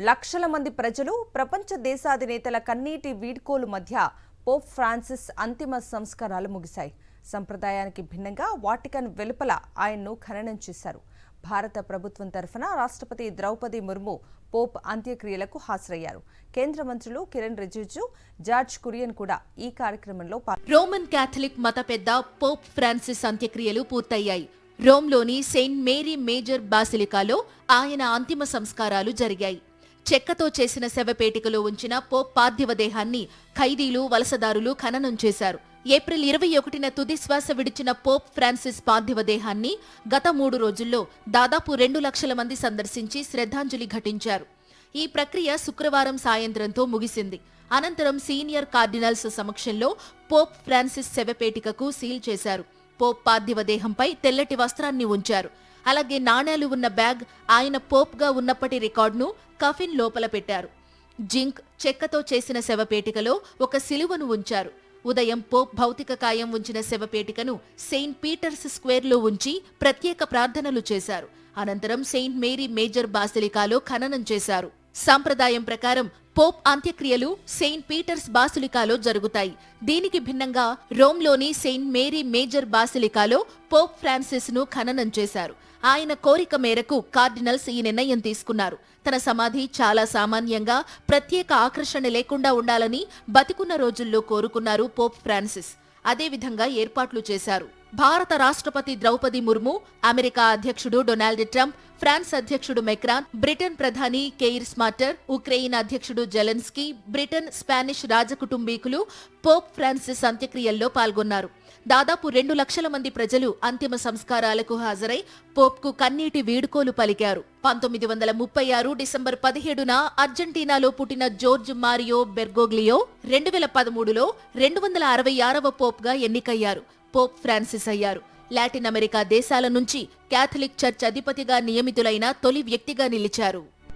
లక్షల మంది ప్రజలు, ప్రపంచ దేశాధినేతల కన్నీటి వీడ్కోలు మధ్య పోప్ ఫ్రాన్సిస్ అంతిమ సంస్కారాలు ముగిశాయి. సంప్రదాయానికి భిన్నంగా వాటికన్ వెలుపల ఆయన్ను ఖననం చేశారు. భారత ప్రభుత్వం తరఫున రాష్ట్రపతి ద్రౌపది ముర్ము పోప్ అంత్యక్రియలకు హాజరయ్యారు. కేంద్ర మంత్రులు కిరణ్ రిజిజు, జార్జ్ కురియన్ కూడా ఈ కార్యక్రమంలో రోమన్ క్యాథలిక్ మత పెద్ద పోప్ ఫ్రాన్సిస్ అంత్యక్రియలు పూర్తయ్యాయి. రోమ్లోని సెయింట్ మేరీ మేజర్ బాసిలికాలో ఆయన అంతిమ సంస్కారాలు జరిగాయి. చెక్కతో చేసిన శవపేటికలో ఉంచిన పోప్ పార్థివ దేహాన్ని ఖైదీలు, వలసదారులు ఖననం చేశారు. ఏప్రిల్ 21న తుది శ్వాస విడిచిన పోప్ ఫ్రాన్సిస్ పార్థివ దేహాన్ని గత 3 రోజుల్లో దాదాపు 2 లక్షల మంది సందర్శించి శ్రద్ధాంజలి ఘటించారు. ఈ ప్రక్రియ శుక్రవారం సాయంత్రంతో ముగిసింది. అనంతరం సీనియర్ కార్డినల్స్ సమక్షంలో పోప్ ఫ్రాన్సిస్ శవపేటికకు సీల్ చేశారు. పోప్ పార్థివ దేహంపై తెల్లటి వస్త్రాన్ని ఉంచారు. అలాగే నాణేలు ఉన్న బ్యాగ్, ఆయన పోప్గా ఉన్నప్పటి రికార్డును కఫిన్ లోపల పెట్టారు. జింక్, చెక్కతో చేసిన శవపేటికలో ఒక సిలువను ఉంచారు. ఉదయం పోప్ భౌతిక కాయం ఉంచిన శవపేటికను సెయింట్ పీటర్స్ స్క్వేర్లో ఉంచి ప్రత్యేక ప్రార్థనలు చేశారు. అనంతరం సెయింట్ మేరీ మేజర్ బాసిలికాలో ఖననం చేశారు. సంప్రదాయం ప్రకారం పోప్ అంత్యక్రియలు సెయింట్ పీటర్స్ బాసిలికాలో జరుగుతాయి. దీనికి భిన్నంగా రోమ్లోని సెయింట్ మేరీ మేజర్ బాసిలికాలో పోప్ ఫ్రాన్సిస్ ను ఖననం చేశారు. ఆయన కోరిక మేరకు కార్డినల్స్ ఈ నిర్ణయం తీసుకున్నారు. తన సమాధి చాలా సామాన్యంగా, ప్రత్యేక ఆకర్షణ లేకుండా ఉండాలని బతికున్న రోజుల్లో కోరుకున్నారు పోప్ ఫ్రాన్సిస్. అదేవిధంగా ఏర్పాట్లు చేశారు. భారత రాష్ట్రపతి ద్రౌపది ముర్ము, అమెరికా అధ్యక్షుడు డొనాల్డ్ ట్రంప్, ఫ్రాన్స్ అధ్యక్షుడు మెక్రాన్, బ్రిటన్ ప్రధాని కెయిర్ స్మార్టర్, ఉక్రెయిన్ అధ్యక్షుడు జెలెన్స్కీ, బ్రిటన్, స్పానిష్ రాజకుటుంబీకులు పోప్ ఫ్రాన్సిస్ అంత్యక్రియల్లో పాల్గొన్నారు. దాదాపు 2 లక్షల మంది ప్రజలు అంతిమ సంస్కారాలకు హాజరై పోప్కు కన్నీటి వీడుకోలు పలికారు. 1936 డిసెంబర్ 17న అర్జెంటీనాలో పుట్టిన జోర్జ్ మారియో బెర్గోగ్లియో 2013లో 266వ పోప్గా ఎన్నికయ్యారు. పోప్ ఫ్రాన్సిస్ అయ్యారు. లాటిన్ అమెరికా దేశాల నుంచి క్యాథలిక్ చర్చ్ అధిపతిగా నియమితులైన తొలి వ్యక్తిగా నిలిచారు.